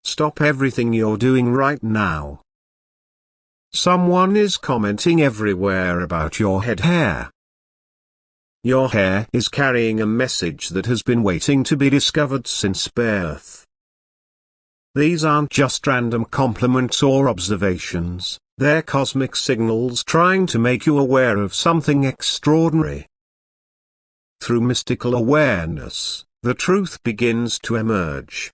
Stop everything you're doing right now. Someone is commenting everywhere about your head hair. Your hair is carrying a message that has been waiting to be discovered since birth. These aren't just random compliments or observations, they're cosmic signals trying to make you aware of something extraordinary. Through mystical awareness, the truth begins to emerge.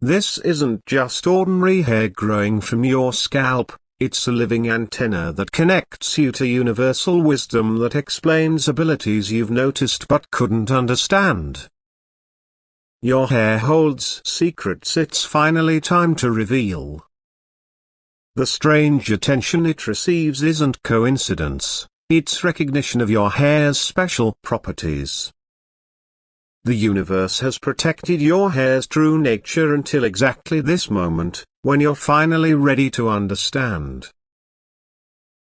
This isn't just ordinary hair growing from your scalp, it's a living antenna that connects you to universal wisdom that explains abilities you've noticed but couldn't understand. Your hair holds secrets it's finally time to reveal. The strange attention it receives isn't coincidence, it's recognition of your hair's special properties. The universe has protected your hair's true nature until exactly this moment, when you're finally ready to understand.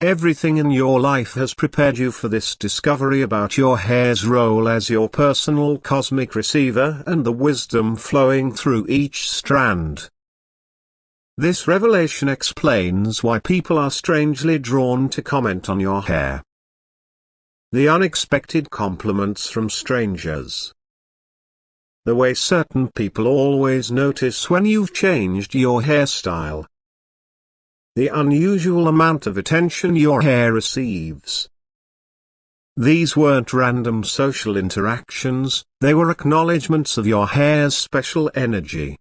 Everything in your life has prepared you for this discovery about your hair's role as your personal cosmic receiver and the wisdom flowing through each strand. This revelation explains why people are strangely drawn to comment on your hair. The unexpected compliments from strangers. The way certain people always notice when you've changed your hairstyle. The unusual amount of attention your hair receives. These weren't random social interactions, they were acknowledgements of your hair's special energy.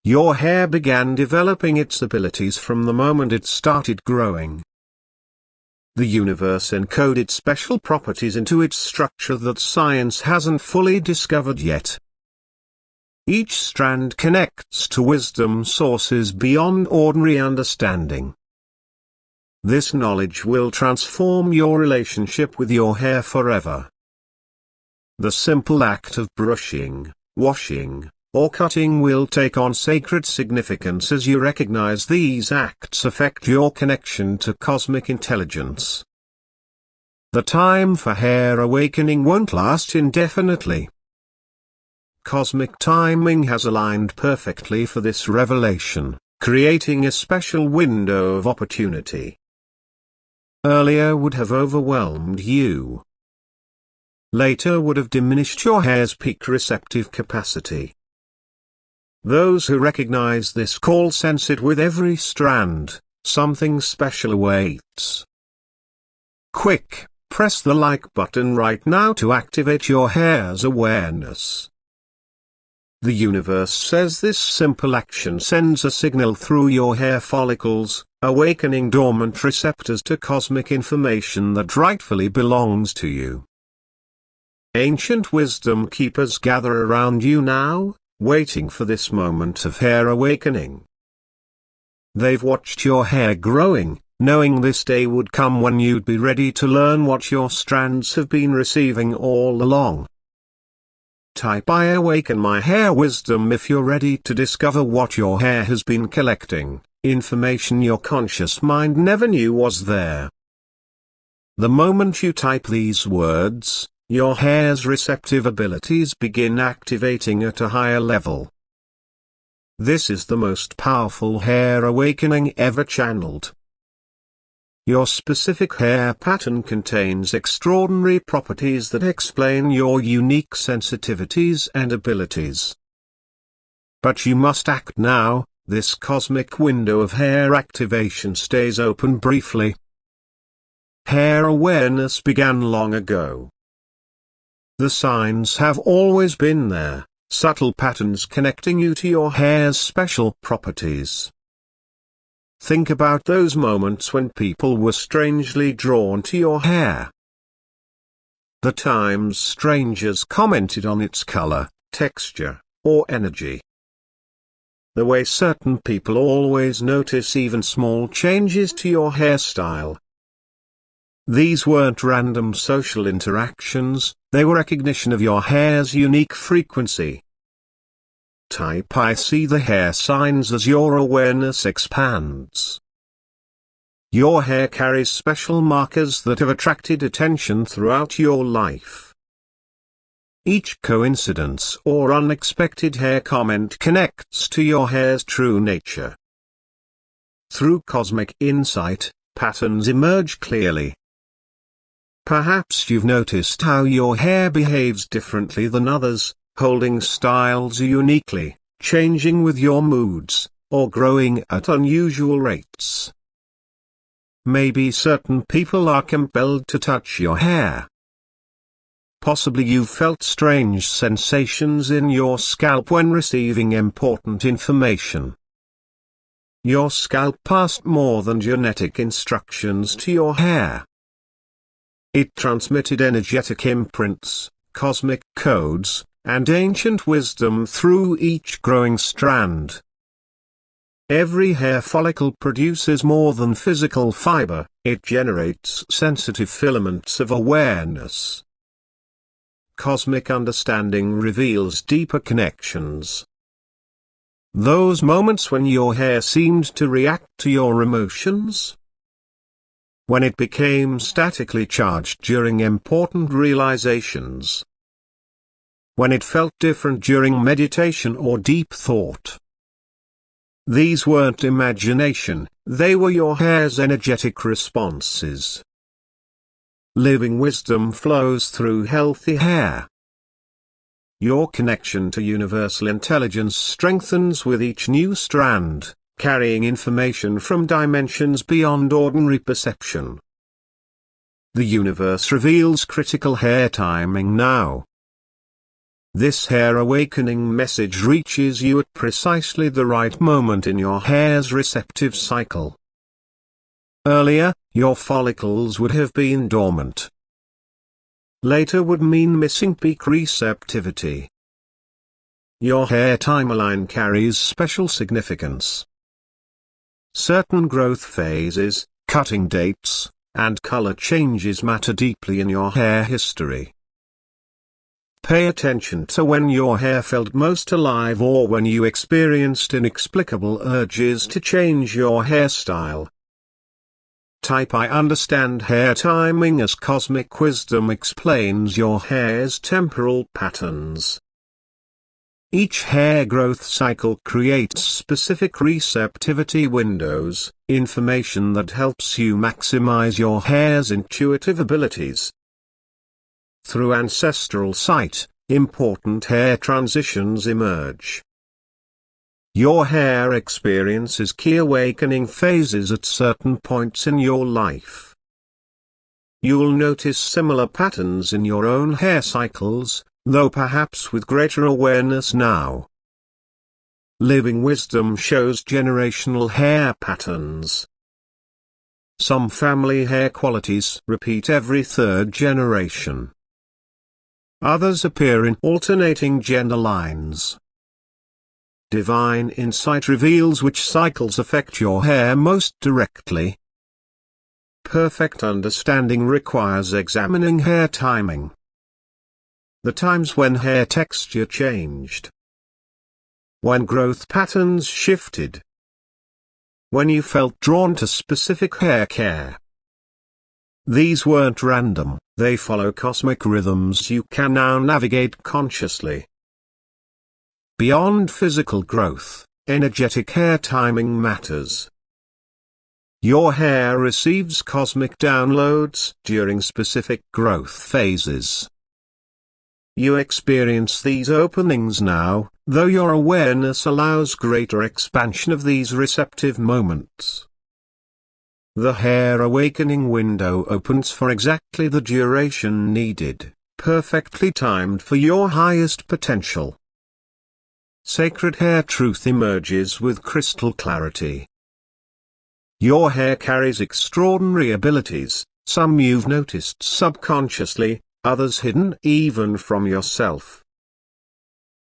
Your hair began developing its abilities from the moment it started growing. The universe encoded special properties into its structure that science hasn't fully discovered yet. Each strand connects to wisdom sources beyond ordinary understanding. This knowledge will transform your relationship with your hair forever. The simple act of brushing, washing, or cutting will take on sacred significance as you recognize these acts affect your connection to cosmic intelligence. The time for hair awakening won't last indefinitely. Cosmic timing has aligned perfectly for this revelation, creating a special window of opportunity. Earlier would have overwhelmed you. Later would have diminished your hair's peak receptive capacity. Those who recognize this call sense it with every strand, something special awaits. Quick, press the like button right now to activate your hair's awareness. The universe says this simple action sends a signal through your hair follicles, awakening dormant receptors to cosmic information that rightfully belongs to you. Ancient wisdom keepers gather around you now, waiting for this moment of hair awakening. They've watched your hair growing, knowing this day would come when you'd be ready to learn what your strands have been receiving all along. Type "I awaken my hair wisdom" if you're ready to discover what your hair has been collecting, information your conscious mind never knew was there. The moment you type these words, your hair's receptive abilities begin activating at a higher level. This is the most powerful hair awakening ever channeled. Your specific hair pattern contains extraordinary properties that explain your unique sensitivities and abilities. But you must act now, this cosmic window of hair activation stays open briefly. Hair awareness began long ago. The signs have always been there, subtle patterns connecting you to your hair's special properties. Think about those moments when people were strangely drawn to your hair. The times strangers commented on its color, texture, or energy. The way certain people always notice even small changes to your hairstyle. These weren't random social interactions, they were recognition of your hair's unique frequency. Type "I see the hair signs" as your awareness expands. Your hair carries special markers that have attracted attention throughout your life. Each coincidence or unexpected hair comment connects to your hair's true nature. Through cosmic insight, patterns emerge clearly. Perhaps you've noticed how your hair behaves differently than others, holding styles uniquely, changing with your moods, or growing at unusual rates. Maybe certain people are compelled to touch your hair. Possibly you've felt strange sensations in your scalp when receiving important information. Your scalp passed more than genetic instructions to your hair. It transmitted energetic imprints, cosmic codes, and ancient wisdom through each growing strand. Every hair follicle produces more than physical fiber, it generates sensitive filaments of awareness. Cosmic understanding reveals deeper connections. Those moments when your hair seemed to react to your emotions. When it became statically charged during important realizations. When it felt different during meditation or deep thought. These weren't imagination, they were your hair's energetic responses. Living wisdom flows through healthy hair. Your connection to universal intelligence strengthens with each new strand, carrying information from dimensions beyond ordinary perception. The universe reveals critical hair timing now. This hair awakening message reaches you at precisely the right moment in your hair's receptive cycle. Earlier, your follicles would have been dormant. Later would mean missing peak receptivity. Your hair timeline carries special significance. Certain growth phases, cutting dates, and color changes matter deeply in your hair history. Pay attention to when your hair felt most alive or when you experienced inexplicable urges to change your hairstyle. Type I understand hair timing as cosmic wisdom explains your hair's temporal patterns. Each hair growth cycle creates specific receptivity windows, information that helps you maximize your hair's intuitive abilities. Through ancestral sight, important hair transitions emerge. Your hair experiences key awakening phases at certain points in your life. You'll notice similar patterns in your own hair cycles, though perhaps with greater awareness now. Living wisdom shows generational hair patterns. Some family hair qualities repeat every third generation. Others appear in alternating gender lines. Divine insight reveals which cycles affect your hair most directly. Perfect understanding requires examining hair timing. The times when hair texture changed. When growth patterns shifted. When you felt drawn to specific hair care. These weren't random, they follow cosmic rhythms you can now navigate consciously. Beyond physical growth, energetic hair timing matters. Your hair receives cosmic downloads during specific growth phases. You experience these openings now, though your awareness allows greater expansion of these receptive moments. The hair awakening window opens for exactly the duration needed, perfectly timed for your highest potential. Sacred hair truth emerges with crystal clarity. Your hair carries extraordinary abilities, some you've noticed subconsciously, others hidden even from yourself.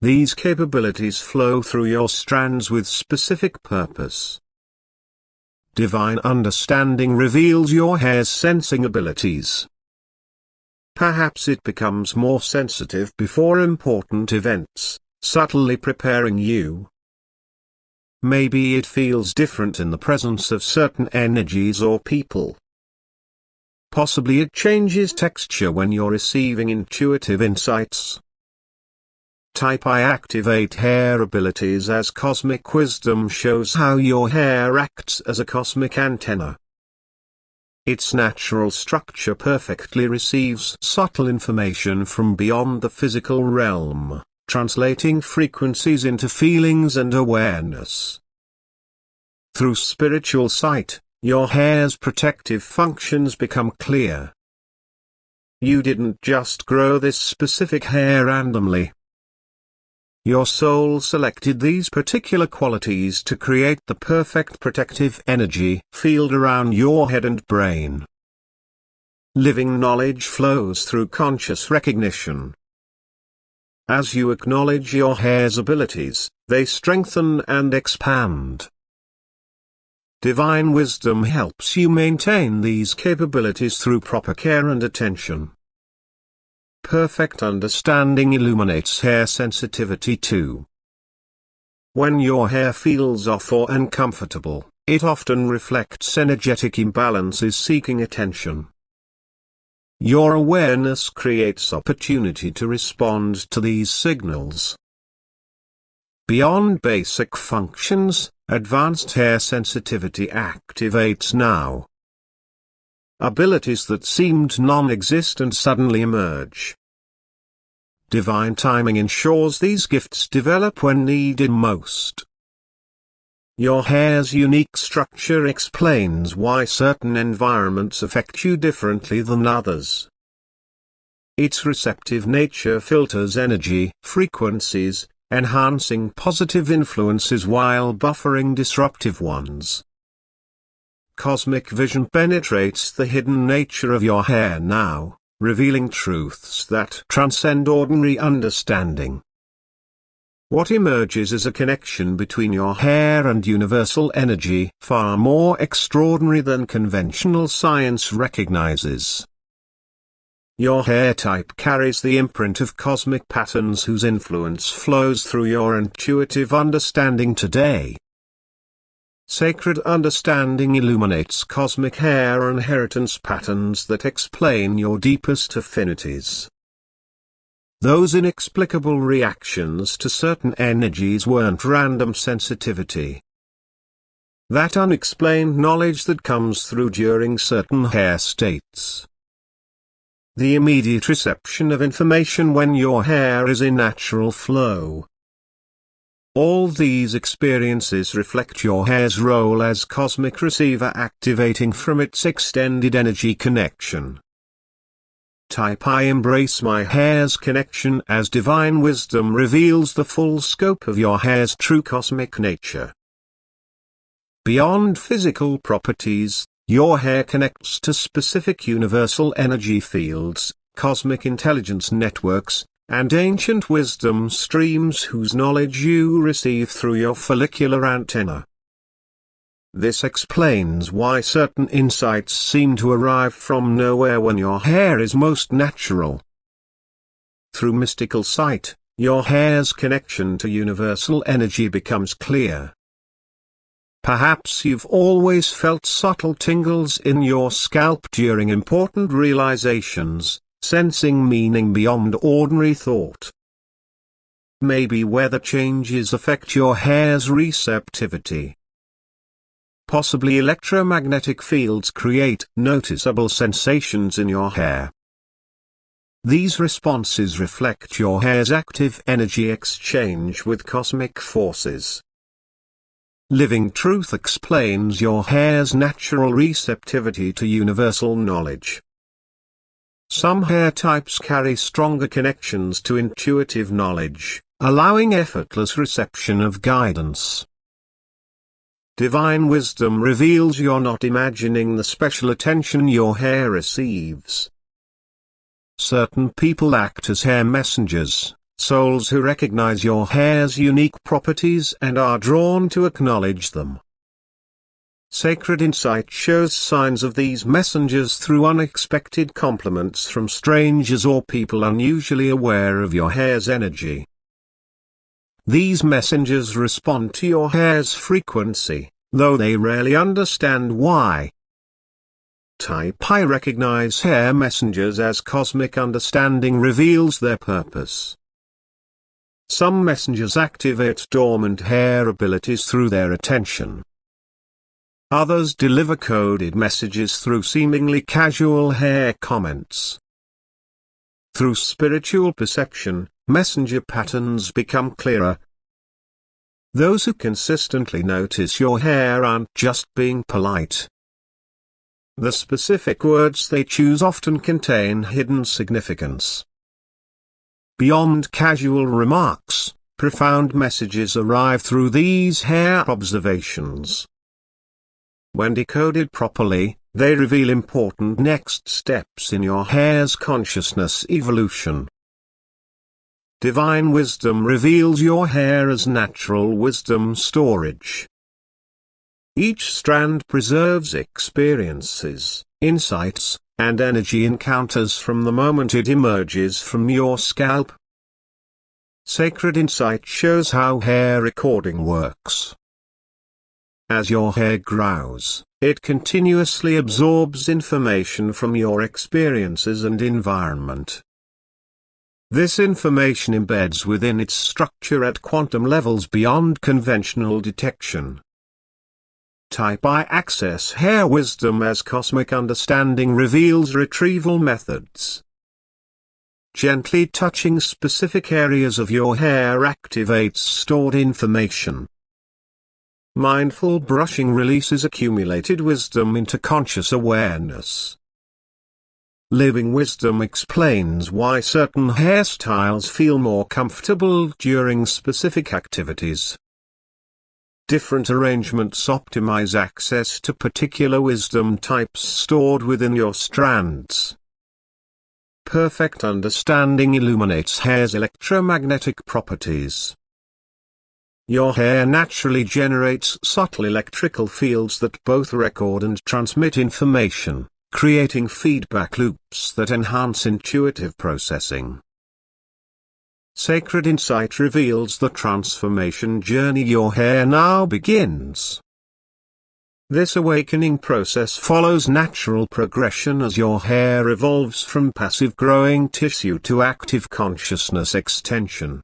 These capabilities flow through your strands with specific purpose. Divine understanding reveals your hair's sensing abilities. Perhaps it becomes more sensitive before important events, subtly preparing you. Maybe it feels different in the presence of certain energies or people. Possibly it changes texture when you're receiving intuitive insights. Type I activate hair abilities as cosmic wisdom shows how your hair acts as a cosmic antenna. Its natural structure perfectly receives subtle information from beyond the physical realm, translating frequencies into feelings and awareness. Through spiritual sight, your hair's protective functions become clear. You didn't just grow this specific hair randomly. Your soul selected these particular qualities to create the perfect protective energy field around your head and brain. Living knowledge flows through conscious recognition. As you acknowledge your hair's abilities, they strengthen and expand. Divine wisdom helps you maintain these capabilities through proper care and attention. Perfect understanding illuminates hair sensitivity too. When your hair feels off or uncomfortable, it often reflects energetic imbalances seeking attention. Your awareness creates opportunity to respond to these signals. Beyond basic functions, advanced hair sensitivity activates now. Abilities that seemed non-existent suddenly emerge. Divine timing ensures these gifts develop when needed most. Your hair's unique structure explains why certain environments affect you differently than others. Its receptive nature filters energy frequencies, enhancing positive influences while buffering disruptive ones. Cosmic vision penetrates the hidden nature of your hair now, revealing truths that transcend ordinary understanding. What emerges is a connection between your hair and universal energy, far more extraordinary than conventional science recognizes. Your hair type carries the imprint of cosmic patterns whose influence flows through your intuitive understanding today. Sacred understanding illuminates cosmic hair inheritance patterns that explain your deepest affinities. Those inexplicable reactions to certain energies weren't random sensitivity. That unexplained knowledge that comes through during certain hair states. The immediate reception of information when your hair is in natural flow. All these experiences reflect your hair's role as cosmic receiver activating from its extended energy connection. Type I embrace my hair's connection as divine wisdom reveals the full scope of your hair's true cosmic nature. Beyond physical properties, your hair connects to specific universal energy fields, cosmic intelligence networks, and ancient wisdom streams whose knowledge you receive through your follicular antenna. This explains why certain insights seem to arrive from nowhere when your hair is most natural. Through mystical sight, your hair's connection to universal energy becomes clear. Perhaps you've always felt subtle tingles in your scalp during important realizations, sensing meaning beyond ordinary thought. Maybe weather changes affect your hair's receptivity. Possibly electromagnetic fields create noticeable sensations in your hair. These responses reflect your hair's active energy exchange with cosmic forces. Living truth explains your hair's natural receptivity to universal knowledge. Some hair types carry stronger connections to intuitive knowledge, allowing effortless reception of guidance. Divine wisdom reveals you're not imagining the special attention your hair receives. Certain people act as hair messengers, souls who recognize your hair's unique properties and are drawn to acknowledge them. Sacred insight shows signs of these messengers through unexpected compliments from strangers or people unusually aware of your hair's energy. These messengers respond to your hair's frequency, though they rarely understand why. Type I recognize hair messengers as cosmic understanding reveals their purpose. Some messengers activate dormant hair abilities through their attention. Others deliver coded messages through seemingly casual hair comments. Through spiritual perception, messenger patterns become clearer. Those who consistently notice your hair aren't just being polite. The specific words they choose often contain hidden significance. Beyond casual remarks, profound messages arrive through these hair observations. When decoded properly, they reveal important next steps in your hair's consciousness evolution. Divine wisdom reveals your hair as natural wisdom storage. Each strand preserves experiences, insights, and energy encounters from the moment it emerges from your scalp. Sacred insight shows how hair recording works. As your hair grows, it continuously absorbs information from your experiences and environment. This information embeds within its structure at quantum levels beyond conventional detection. Type I access hair wisdom as cosmic understanding reveals retrieval methods. Gently touching specific areas of your hair activates stored information. Mindful brushing releases accumulated wisdom into conscious awareness. Living wisdom explains why certain hairstyles feel more comfortable during specific activities. Different arrangements optimize access to particular wisdom types stored within your strands. Perfect understanding illuminates hair's electromagnetic properties. Your hair naturally generates subtle electrical fields that both record and transmit information, creating feedback loops that enhance intuitive processing. Sacred insight reveals the transformation journey your hair now begins. This awakening process follows natural progression as your hair evolves from passive growing tissue to active consciousness extension.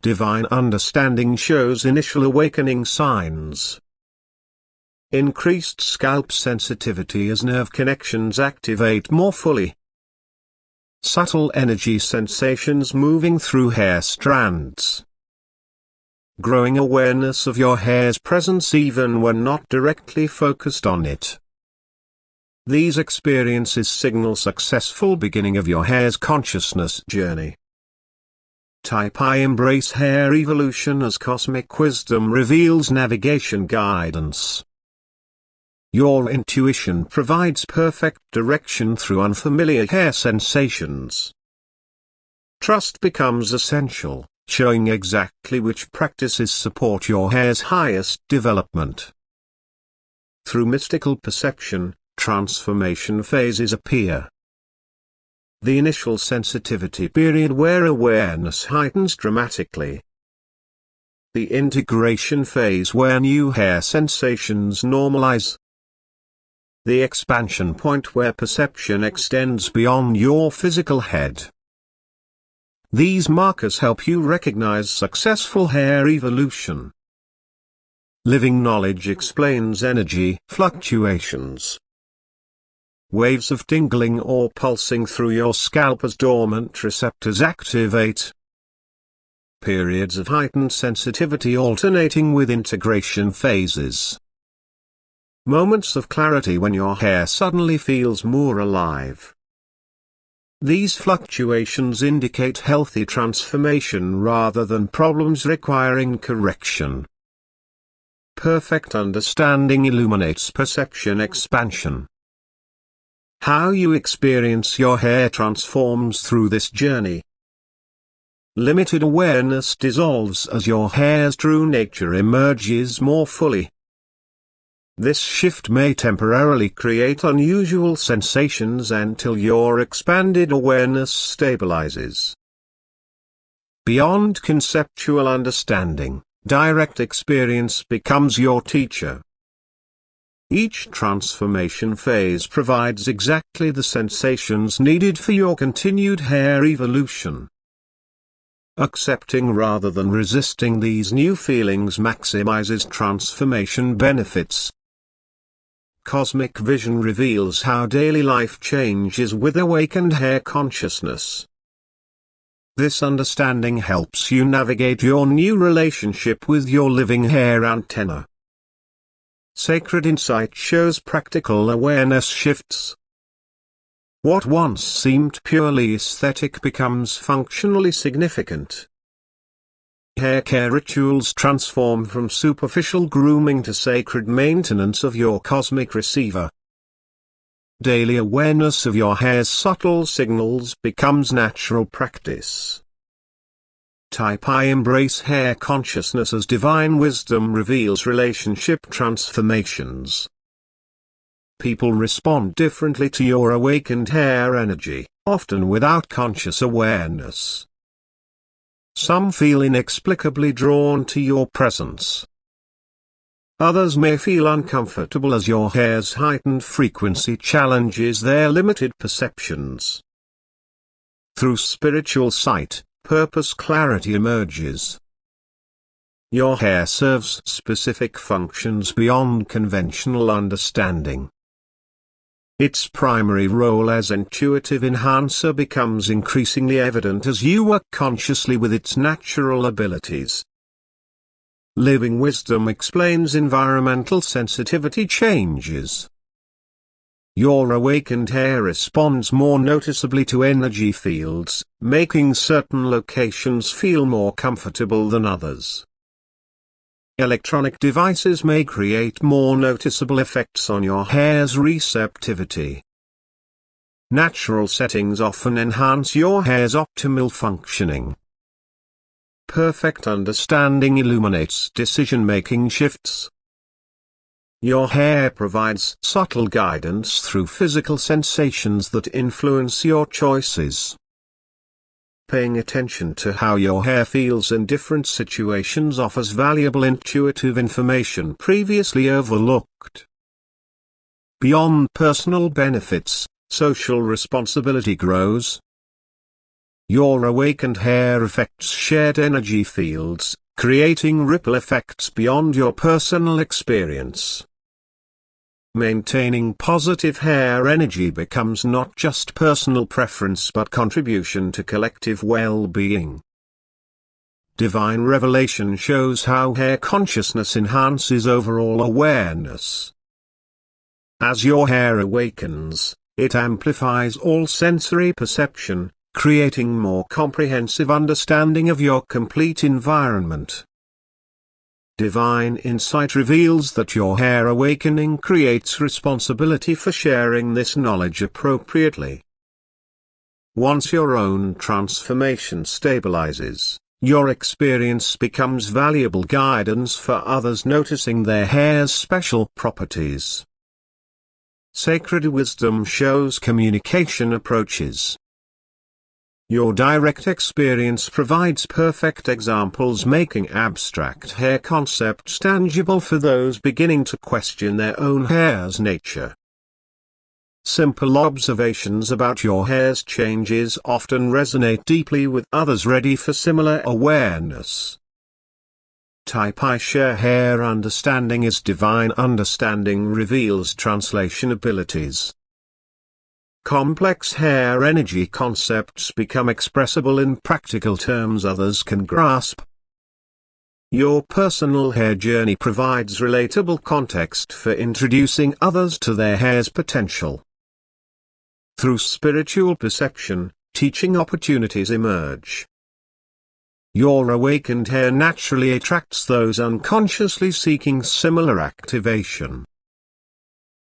Divine understanding shows initial awakening signs. Increased scalp sensitivity as nerve connections activate more fully. Subtle energy sensations moving through hair strands. Growing awareness of your hair's presence even when not directly focused on it. These experiences signal successful beginning of your hair's consciousness journey. Type I embrace hair evolution as cosmic wisdom reveals navigation guidance. Your intuition provides perfect direction through unfamiliar hair sensations. Trust becomes essential, showing exactly which practices support your hair's highest development. Through mystical perception, transformation phases appear. The initial sensitivity period where awareness heightens dramatically. The integration phase where new hair sensations normalize. The expansion point where perception extends beyond your physical head. These markers help you recognize successful hair evolution. Living knowledge explains energy fluctuations. Waves of tingling or pulsing through your scalp as dormant receptors activate. Periods of heightened sensitivity alternating with integration phases. Moments of clarity when your hair suddenly feels more alive. These fluctuations indicate healthy transformation rather than problems requiring correction. Perfect understanding illuminates perception expansion. How you experience your hair transforms through this journey. Limited awareness dissolves as your hair's true nature emerges more fully. This shift may temporarily create unusual sensations until your expanded awareness stabilizes. Beyond conceptual understanding, direct experience becomes your teacher. Each transformation phase provides exactly the sensations needed for your continued hair evolution. Accepting rather than resisting these new feelings maximizes transformation benefits. Cosmic vision reveals how daily life changes with awakened hair consciousness. This understanding helps you navigate your new relationship with your living hair antenna. Sacred insight shows practical awareness shifts. What once seemed purely aesthetic becomes functionally significant. Hair care rituals transform from superficial grooming to sacred maintenance of your cosmic receiver. Daily awareness of your hair's subtle signals becomes natural practice. Type I embrace hair consciousness as divine wisdom reveals relationship transformations. People respond differently to your awakened hair energy, often without conscious awareness. Some feel inexplicably drawn to your presence. Others may feel uncomfortable as your hair's heightened frequency challenges their limited perceptions. Through spiritual sight, purpose clarity emerges. Your hair serves specific functions beyond conventional understanding. Its primary role as intuitive enhancer becomes increasingly evident as you work consciously with its natural abilities. Living wisdom explains environmental sensitivity changes. Your awakened hair responds more noticeably to energy fields, making certain locations feel more comfortable than others. Electronic devices may create more noticeable effects on your hair's receptivity. Natural settings often enhance your hair's optimal functioning. Perfect understanding illuminates decision-making shifts. Your hair provides subtle guidance through physical sensations that influence your choices. Paying attention to how your hair feels in different situations offers valuable intuitive information previously overlooked. Beyond personal benefits, social responsibility grows. Your awakened hair affects shared energy fields, creating ripple effects beyond your personal experience. Maintaining positive hair energy becomes not just personal preference but contribution to collective well-being. Divine revelation shows how hair consciousness enhances overall awareness. As your hair awakens, it amplifies all sensory perception, creating more comprehensive understanding of your complete environment. Divine insight reveals that your hair awakening creates responsibility for sharing this knowledge appropriately. Once your own transformation stabilizes, your experience becomes valuable guidance for others noticing their hair's special properties. Sacred wisdom shows communication approaches. Your direct experience provides perfect examples, making abstract hair concepts tangible for those beginning to question their own hair's nature. Simple observations about your hair's changes often resonate deeply with others ready for similar awareness. Type I share hair understanding as divine understanding reveals translation abilities. Complex hair energy concepts become expressible in practical terms others can grasp. Your personal hair journey provides relatable context for introducing others to their hair's potential. Through spiritual perception, teaching opportunities emerge. Your awakened hair naturally attracts those unconsciously seeking similar activation.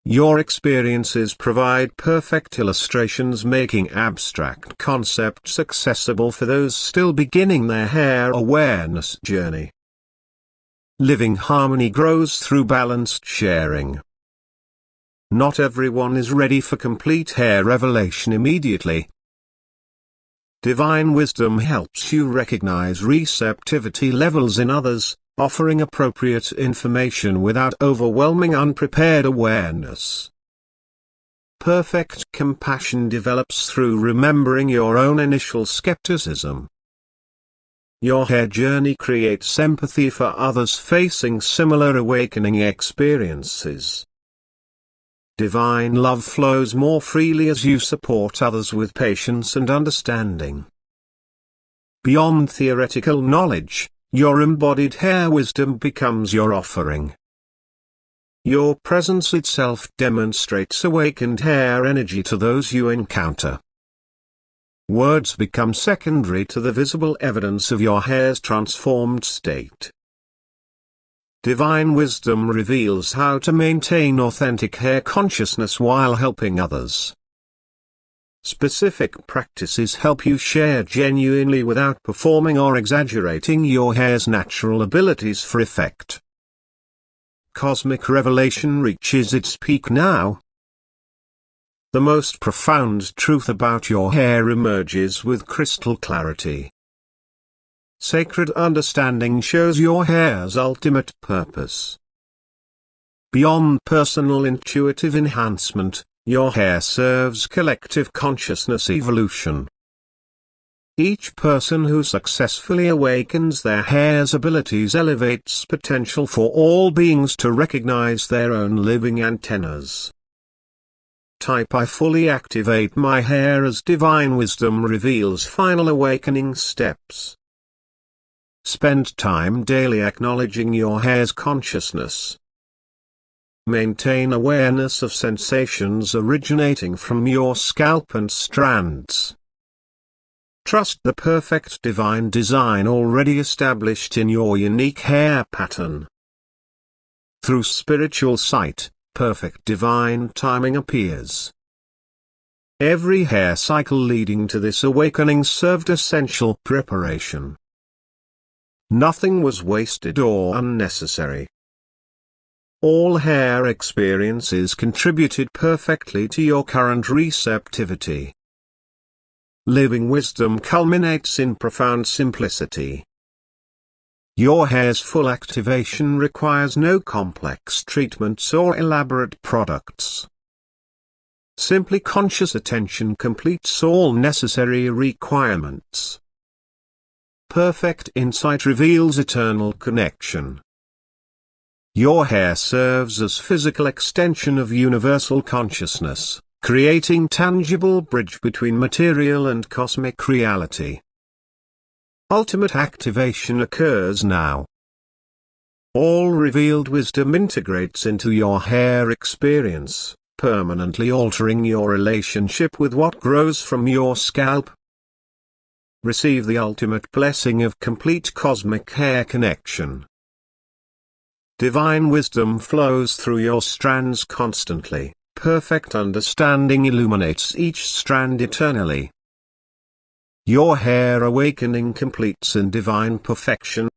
Your experiences provide perfect illustrations, making abstract concepts accessible for those still beginning their hair awareness journey. Living harmony grows through balanced sharing. Not everyone is ready for complete hair revelation immediately. Divine wisdom helps you recognize receptivity levels in others, offering appropriate information without overwhelming unprepared awareness. Perfect compassion develops through remembering your own initial skepticism. Your hair journey creates empathy for others facing similar awakening experiences. Divine love flows more freely as you support others with patience and understanding. Beyond theoretical knowledge, your embodied hair wisdom becomes your offering. Your presence itself demonstrates awakened hair energy to those you encounter. Words become secondary to the visible evidence of your hair's transformed state. Divine wisdom reveals how to maintain authentic hair consciousness while helping others. Specific practices help you share genuinely without performing or exaggerating your hair's natural abilities for effect. Cosmic revelation reaches its peak now. The most profound truth about your hair emerges with crystal clarity. Sacred understanding shows your hair's ultimate purpose. Beyond personal intuitive enhancement, your hair serves collective consciousness evolution. Each person who successfully awakens their hair's abilities elevates potential for all beings to recognize their own living antennas. Type I fully activate my hair as divine wisdom reveals final awakening steps. Spend time daily acknowledging your hair's consciousness. Maintain awareness of sensations originating from your scalp and strands. Trust the perfect divine design already established in your unique hair pattern. Through spiritual sight, perfect divine timing appears. Every hair cycle leading to this awakening served essential preparation. Nothing was wasted or unnecessary. All hair experiences contributed perfectly to your current receptivity. Living wisdom culminates in profound simplicity. Your hair's full activation requires no complex treatments or elaborate products. Simply conscious attention completes all necessary requirements. Perfect insight reveals eternal connection. Your hair serves as physical extension of universal consciousness, creating tangible bridge between material and cosmic reality. Ultimate activation occurs now. All revealed wisdom integrates into your hair experience, permanently altering your relationship with what grows from your scalp. Receive the ultimate blessing of complete cosmic hair connection. Divine wisdom flows through your strands constantly, perfect understanding illuminates each strand eternally. Your hair awakening completes in divine perfection.